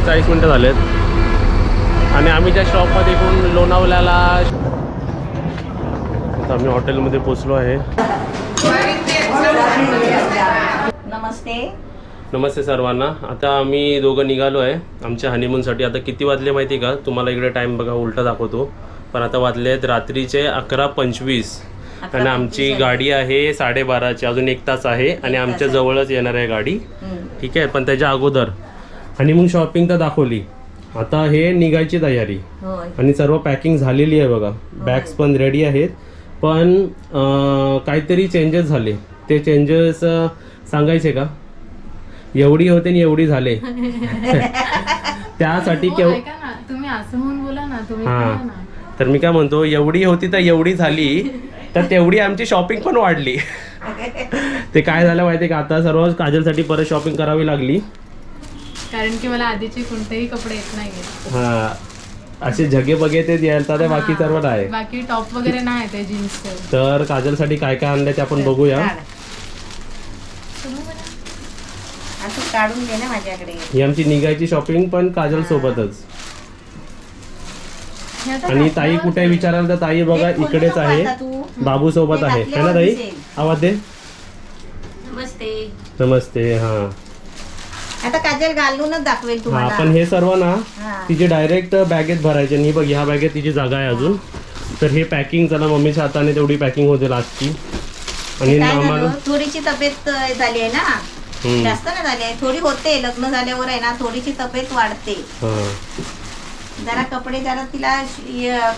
40 मिनटं झालेत आणि आम्ही त्या शॉपमध्ये इकडून लोणावळ्याला आता आम्ही हॉटेलमध्ये पोचलो आहे. नमस्ते सर्वांना. आता आम्ही दोघं निघालो आहे आमच्या हनीमूनसाठी. आता किती वाजले माहिती का तुम्हाला? इकडे टाईम बघा उलटा दाखवतो, पण आता वाजले आहेत रात्रीचे 11:25 आणि आमची गाडी आहे 12:30ची. अजून 1 तास आहे आणि आमच्या जवळच येणार आहे गाडी. ठीक आहे, पण त्याच्या अगोदर हनीमून शॉपिंग तर दाखवली. आता हे निघायची तयारी आणि सर्व पॅकिंग झालेली आहे बघा. बॅग्स पण रेडी आहेत, पण काहीतरी चेंजेस झाले. ते चेंजेस सांगायचे का? एवढी होते आणि एवढी झाले. त्यासाठी तुम्ही असं म्हणून बोला ना तुम्ही. हां, तर मी काय म्हणतो, एवढी होती तर एवढी झाली, तर तेवढी आमची शॉपिंग पण वाढली. ते काय झालं माहिती का? आता सर्व काजलसाठी परत शॉपिंग करावी लागली, कारण की मला आधीचे कोणतेही कपडे येत नाही. हां, असे झगे बगे ते द्यायला तर बाकी सर्व नाही. बाकी टॉप वगैरे नाही ते जीन्सचे. तर काजलसाठी काय काय आणलंय ते आपण बघूया. काढून घे ना माझ्याकडे. ही आमची निघायची शॉपिंग पण काजल सोबतच. आणि ताई कुठे विचाराल तर ताई बघा इकडेच आहे, बाबू सोबत आहे. है ना ताई? आवाज दे. नमस्ते. नमस्ते. हा, आता काजल घालूनच दाखवेल हा, तुम्हाला. पण हे सर्व ना तिचे डायरेक्ट बॅगेत भरायचे. आणि बघ ह्या बॅगेत तिची जागा आहे अजून. तर हे पॅकिंग चला मम्मीच्या हाताने तेवढी पॅकिंग होते लास्टची. आणि आम्हाला थोडीशी तब्येत झाली आहे ना, जास्त नाही झाली आहे, थोडी होते. लग्न झाल्यावर आहे ना थोडीशी तब्येत वाढते. जरा कपडे जरा तिला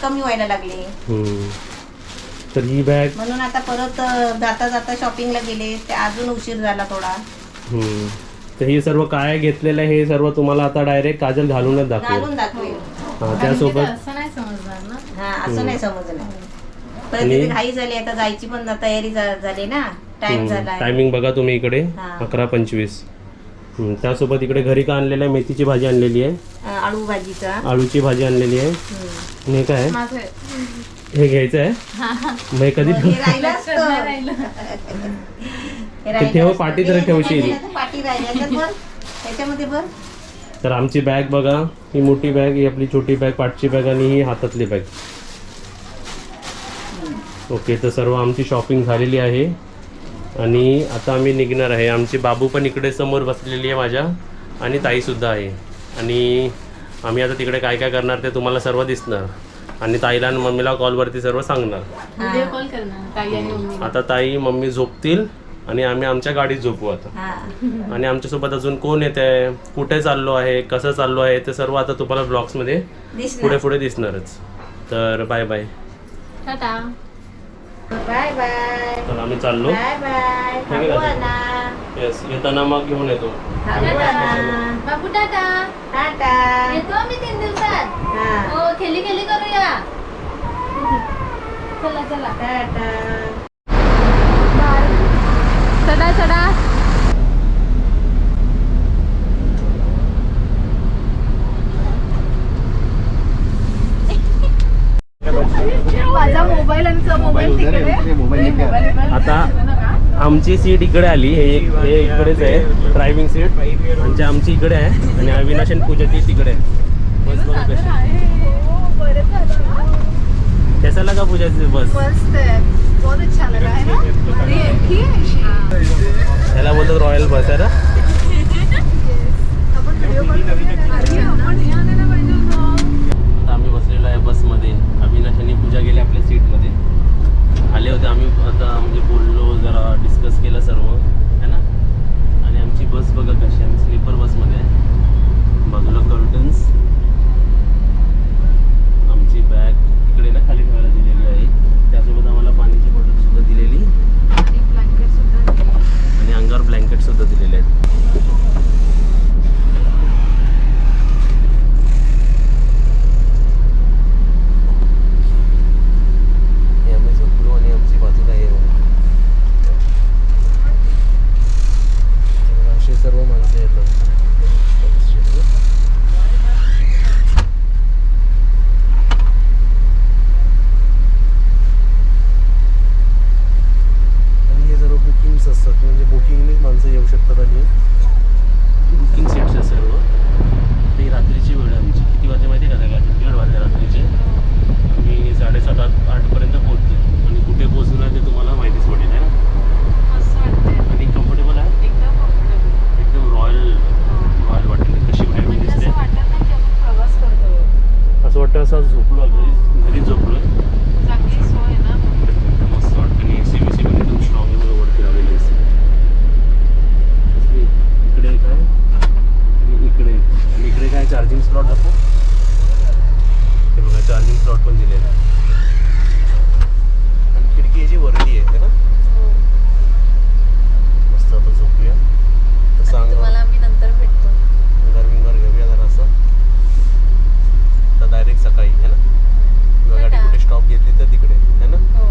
कमी व्हायला लागले. तर ही बॅग म्हणून आता परत जाता जाता शॉपिंगला गेले, ते अजून उशीर झाला थोडा. तर हे सर्व काय घेतलेलं आहे हे सर्व तुम्हाला आता डायरेक्ट काजल घालूनच दाखवेल. घालून दाखवेल. त्यासोबत असं नाही समजणार ना. हा, असं नाही समजणार. परत तिथे घाई झाली, आता जायची पण तयारी झाली ना, टाइम झाला. टायमिंग बघा तुम्ही इकडे 11:25. त्यासोबत इकडे घरी का आणलेलं आहे? मेथीची भाजी आणलेली आहे, आळू भाजीचा, आळूची भाजी आणलेली आहे. आणि हे काय हे घ्यायचं आहे? मग कधी ठेव, पाठी तरी ठेवशील. पाठी राहिली त्याच्यामध्ये भर. तर आमची बॅग बघा, ही मोठी बॅग, ही आपली छोटी बॅग, पाठची बॅग आणि ही हातातली बॅग. ओके, तर सर्व आमची शॉपिंग झालेली आहे आणि आता आम्ही निघणार आहे. आमची बाबू पण इकडे समोर बसलेली आहे माझ्या, आणि ताईसुद्धा आहे. आणि आम्ही आता तिकडे काय काय करणार ते तुम्हाला सर्व दिसणार. आणि ताईला आणि मम्मीला कॉलवरती सर्व सांगणार. व्हिडिओ कॉल करणार ताई आणि मम्मी. आता ताई मम्मी झोपतील आणि आम्ही आमच्या गाडीत झोपू आता. आणि आमच्यासोबत अजून कोण येत आहे, कुठे चाललो आहे, कसं चाललो आहे ते सर्व आता तुम्हाला ब्लॉग्समध्ये पुढे पुढे दिसणारच. तर bye bye. Tata. Bye bye. तर आम्ही चाललो. Bye bye. येस, येताना मग घेऊन येतो. बाबू टाटा. टाटा. येतो मी 3 दिवसात. हो, खेली खेली करूया. चला चला. टाटा. चढा चढा. माझा मोबाईल आणि मोबाईल तिकडे. आता आमची सीट इकडे आली. हे इकडेच आहे ड्रायव्हिंग सीट, म्हणजे आमची इकडे आहे आणि अविनाश आणि पूजा ती तिकडे आहे. बस बघा कशी. कैसा लगा पूजा बस? मस्त आहे, बहुत अच्छा लगा है ना. त्याला बोलतात रॉयल बस आहे ना. आता आम्ही बसलेलो आहे बसमध्ये. अविनाश आणि पूजा गेले आपल्या सीटमध्ये. आले होते आम्ही, आता म्हणजे बोललो, जरा डिस्कस केलं सर्व है ना. आणि आमची बस बघा कशी, आम्ही स्लीपर बसमध्ये आहे. बाजूला कर्टन्स, आमची बॅग इकडे ना खाली ठेवायला दिलेली आहे. त्यासोबत आम्हाला पाण्याची बॉटल सुद्धा दिलेली आणि अंगावर ब्लँकेट सुद्धा दिलेले आहेत. असा झोपलो घरी झोपलो. चांगली सोय आहे ना. मस्त वाटतं आणि AC बीसी पण एकदम स्ट्रॉंग आहे. मला वरती लावलेली AC. इकडे एक आहे आणि इकडे एक. आणि इकडे काय चार्जिंग स्लॉट दाखव. हे बघा चार्जिंग स्लॉट पण दिलेला आहे. आणि खिडकी याची वरती आहे ना. मस्त आता झोपूया. तर सांग तुम्हाला आम्ही नंतर भेटतो. विंगर घेऊया जरा असं. तर डायरेक्ट सकाळी आहे ना. किंवा गाडी कुठे स्टॉप घेतली तर तिकडे आहे ना. हो.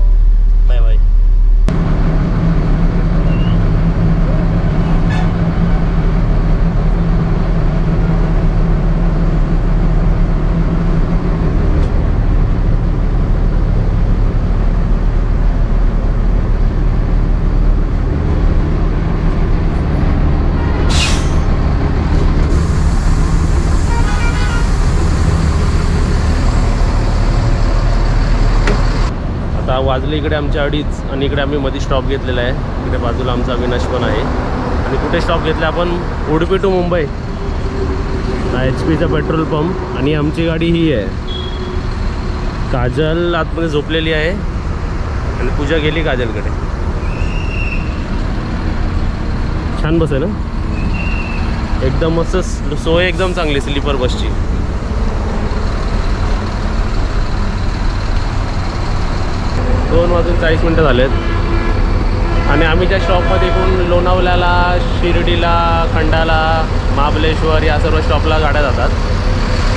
Bye bye. आता वाजले इकडे आमच्या 2:30 आणि इकडे आम्ही मध्ये स्टॉप घेतलेला आहे. इकडे बाजूला आमचा अविनाश पण आहे. आणि कुठे स्टॉप घेतला आपण? Udupi to Mumbai. HP petrol pump. आणि आमची गाडी ही आहे. काजल आतमध्ये झोपलेली आहे आणि पूजा गेली काजलकडे. छान बस आहे ना. एकदम मस्त सोय एकदम चांगली स्लीपर बसची. दोन वाजून 40 मिनटं झालेत. आणि आम्ही त्या स्टॉपमध्ये इकडून लोणावळ्याला, शिर्डीला, खंडाला, महाबळेश्वर या सर्व स्टॉपला गाड्या जातात.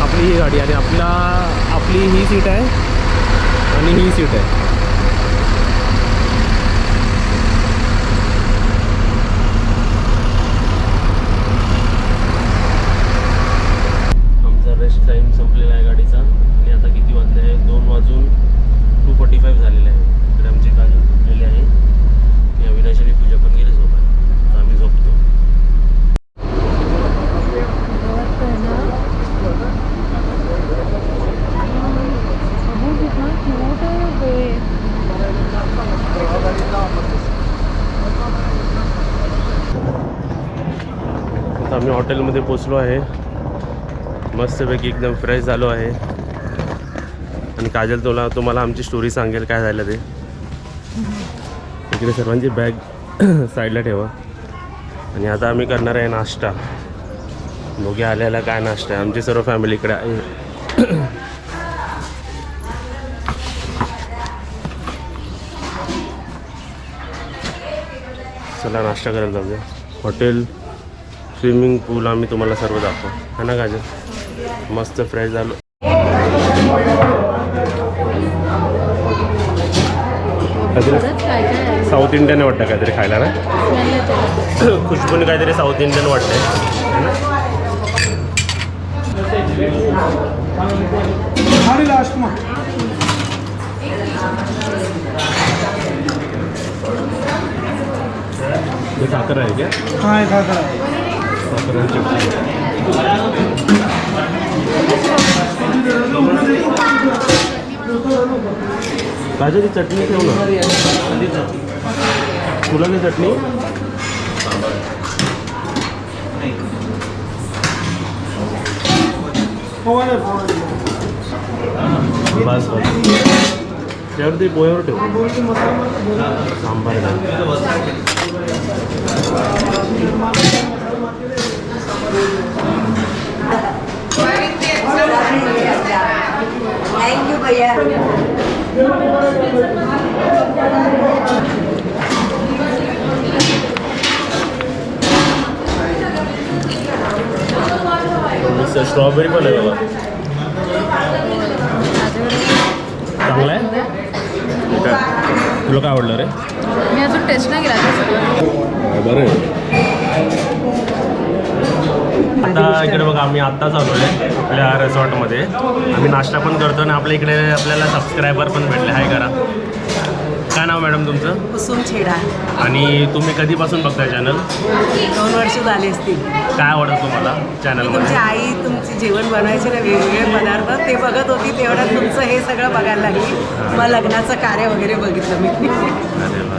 आपली ही गाडी आणि आपली ही सीट आहे आणि ही सीट आहे. आमचा रेस्ट टाईम संपलेला आहे गाडीचा. आणि आता किती वाजले आहे? 2 वाजून 2:45 झालेले आहे. इकडे आमची काजल झोपलेली आहे आणि अविनाश आणि पूजा पण गेली झोपायला. तर आम्ही झोपतो. आता आम्ही हॉटेलमध्ये पोचलो आहे. मस्तपैकी एकदम फ्रेश झालो आहे. आणि काजल तुम्हाला आमची स्टोरी सांगेल काय झालं ते. इकडे सर्वांची बॅग साईडला ठेवा. आणि आता आम्ही करणार आहे नाश्ता. दोघे आल्याला काय नाश्ता आहे. आमची सर्व फॅमिली इकडे आहे. चला नाश्ता करायला जाऊया. हॉटेल, स्विमिंग पूल आम्ही तुम्हाला सर्व दाखवू है ना काजल. मस्त फ्रेश झालो. साऊथ इंडियन वाटतं काहीतरी खायला ना. खुशबून काहीतरी साऊथ इंडियन वाटतंय है ना. हे साखर आहे क्या? हाँ एक खाकर है. साखर आणि चटणी. काजल चटणी ठेव ना. फुलाची चटणी. बस बस त्यावर ते पोह्यावर ठेव. सांबार थँक्यू भैया. स्ट्रॉबेरी पण आहे बघा. चांगला आहे. तुला काय आवडलं रे? मी अजून टेस्ट नाही केला. बरं आहे. आता इकडे बघा आम्ही आत्ताच आलो आहे आपल्या रिसॉर्टमध्ये. आम्ही नाश्ता पण करतो आणि आपल्या इकडे आपल्याला सबस्क्रायबर पण भेटले. हाय करा. काय नाव मॅडम तुमचं? कुसुम छेडा. आणि तुम्ही कधीपासून बघताय चॅनल? 2 वर्ष झाली असतील. काय आवडतं तुम्हाला तुमची चॅनलमध्ये? आई तुमची जेवण बनवायचे ना वेगवेगळे पदार्थ ते बघत होती. तेवढ्यात तुमचं हे सगळं बघायला लागली. मग लग्नाचं कार्य वगैरे बघितलं मी. अरे वा.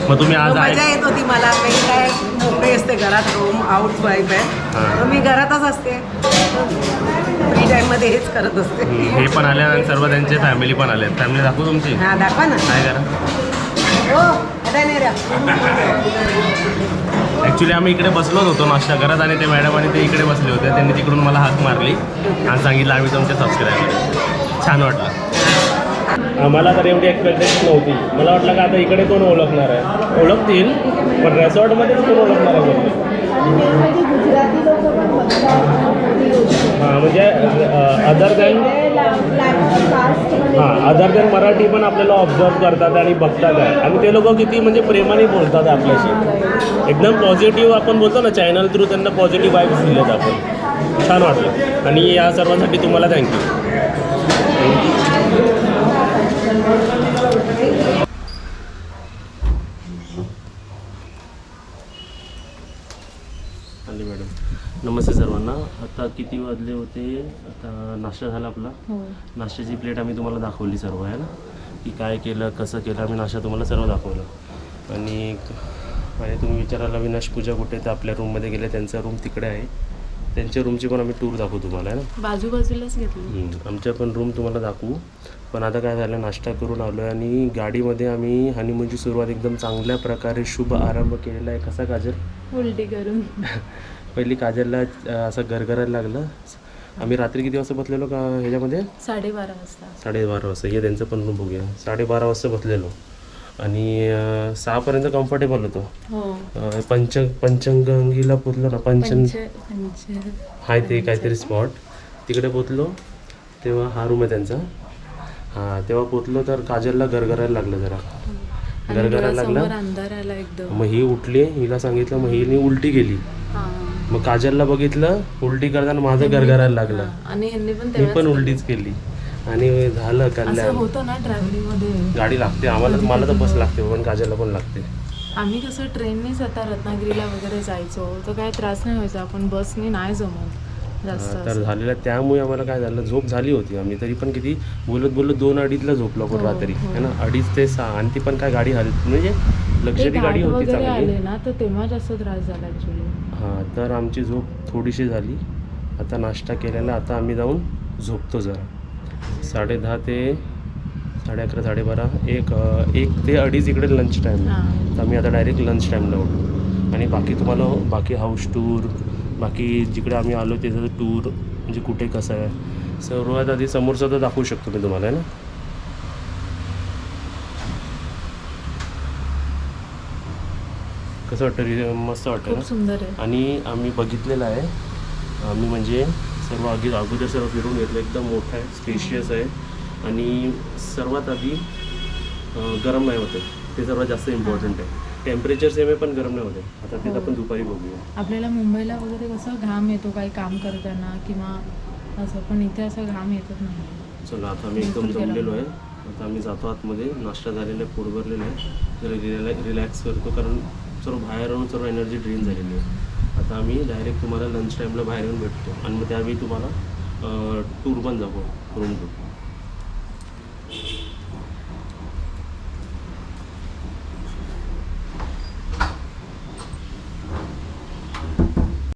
मग तुम्ही आज मजा येत होती मला. काही काय मोकळे असते असते घरात, होम हाऊस वाईफ आहे, हां. तर मी घरातच असते, फ्री टाईममध्ये हेच करत असते. हे पण आले आणि सर्व त्यांचे फॅमिली पण आले. फॅमिली दाखवू तुमची? हां दाखवा ना. काय करा. हो आता नाही रा. ॲक्च्युली आम्ही इकडे बसलोच होतो नाश्ता करत आणि ते मॅडम आणि ते इकडे बसले होते. त्यांनी तिकडून मला हाक मारली आणि सांगितलं आम्ही तुमचे सबस्क्रायबर. छान वाटलं. आम्हाला तर एवढी एक्सपेक्टेशन नव्हती. मला वाटलं का आता इकडे कोण ओळखणार आहे, ओळखतील पण रेसॉर्टमध्येच कोण ओळखणार आहे बोलले. हां म्हणजे अदर दॅन मराठी पण आपल्याला ऑब्झर्व करतात आणि बघतात आहे. आणि ते लोक किती म्हणजे प्रेमाने बोलतात आपल्याशी, एकदम पॉझिटिव्ह. आपण बोलतो ना चॅनल थ्रू त्यांना पॉझिटिव्ह वाईब्स दिलेत आपण. छान वाटलं आणि या सर्वांसाठी तुम्हाला थँक्यू. आली मॅडम. नमस्ते सर्वांना. आता किती वाजले होते? आता नाश्ता झाला आपला. नाश्त्याची प्लेट आम्ही तुम्हाला दाखवली सर्व आहे ना, की काय केलं कसं केलं. आम्ही नाश्ता तुम्हाला सर्व दाखवलं आणि तुम्ही विचारायला विनाश पूजा कुठे, तर आपल्या रूममध्ये गेले. त्यांचा रूम तिकडे आहे. त्यांच्या रूमची पण आम्ही टूर दाखवू तुम्हाला आहे ना, बाजूलाच घेतली. आमच्या पण रूम तुम्हाला दाखवू. पण आता काय झालं, नाश्ता करून आलो आहे आणि गाडीमध्ये आम्ही हनीमूनची सुरुवात एकदम चांगल्या प्रकारे शुभ आरंभ केलेला आहे. कसा काजल? उलटी करून. पहिली काजलला असं गरगरायला लागलं. आम्ही रात्री किती वाजता बसलेलो का ह्याच्यामध्ये? 12:30 वाजता. 12:30 वाजता. हे त्यांचं पण रूम बघूया. 12:30 वाजता बसलेलो आणि 6 कम्फर्टेबल होतो. पंचगंगीला पोचलो ना, हाय ते काहीतरी स्पॉट तिकडे पोचलो तेव्हा. हा रूम आहे त्यांचा. हां तेव्हा पोचलो तर काजलला गरगरायला लागलं, जरा गरगरायला लागलं. अंधार आला एकदम. मग ही उठली, हिला सांगितलं, मग हिने उलटी केली. मग काजलला बघितलं उलटी करताना माझं गरगरायला लागलं आणि मी पण उलटीच केली आणि झालं कल्याण. होतं ना ट्रॅव्हलिंग मध्ये गाडी लागते आम्हाला, मला तर बस लागते पण काजलला पण लागते. आम्ही कसं ट्रेननेच आता रत्नागिरीला वगैरे जायचो तर काय त्रास नाही व्हायचा, आपण बसने नाही जमत जास्त. तर झालेलं त्यामुळे आम्हाला काय झालं, झोप झाली होती. आम्ही तरी पण किती बोलत 2-2:30ला झोपलो आपण रात्री है ना, 2:30 ते 6. आणि ती पण काय गाडी म्हणजे लक्झरी गाडी होती चांगली आले ना, तर तेव्हा जास्त त्रास झाला ॲक्च्युली. हां तर आमची झोप थोडीशी झाली. आता नाश्ता केलेला, आता आम्ही जाऊन झोपतो जरा. 10:30 ते 11:30 12:30 1 ते 2:30 इकडे लंच टाईम आहे. तर आम्ही आता डायरेक्ट लंच टाईमला उठू आणि बाकी तुम्हाला बाकी हाऊस टूर, बाकी जिकडे आम्ही आलो त्याचं टूर म्हणजे कुठे कसं आहे सर्वात आधी समोरचं तर दाखवू शकतो मी तुम्हाला आहे ना. कसं वाटतं? मस्त वाटतं ना, सुंदर आहे. आणि आम्ही बघितलेलं आहे. आम्ही म्हणजे सर्व अगोदर सर्व फिरून घेतलं. एकदम मोठं आहे, स्पेशियस आहे आणि सर्वात आधी गरम नाही होते, ते सर्वात जास्त इम्पॉर्टंट आहे. टेम्परेचर सेम आहे पण गरम नाही होते. आता तेच आपण दुपारी बघूया. आपल्याला मुंबईला वगैरे कसं घाम येतो काही काम करताना किंवा असं, पण इथे असं घाम येतच नाही. चला आता आम्ही एकदम जमलेलो आहे. आता आम्ही जातो आतमध्ये. नाश्ता झालेला आहे, पोट भरलेलं आहे, जरा रिलॅक्स करतो कारण सर्व बाहेर राहून सर्व एनर्जी ड्रेन झालेली आहे. आता आम्ही डायरेक्ट तुम्हाला लंच टाईमला बाहेर येऊन भेटतो आणि मग त्यावेळी तुम्हाला टूर पण जाऊ रूम टूर.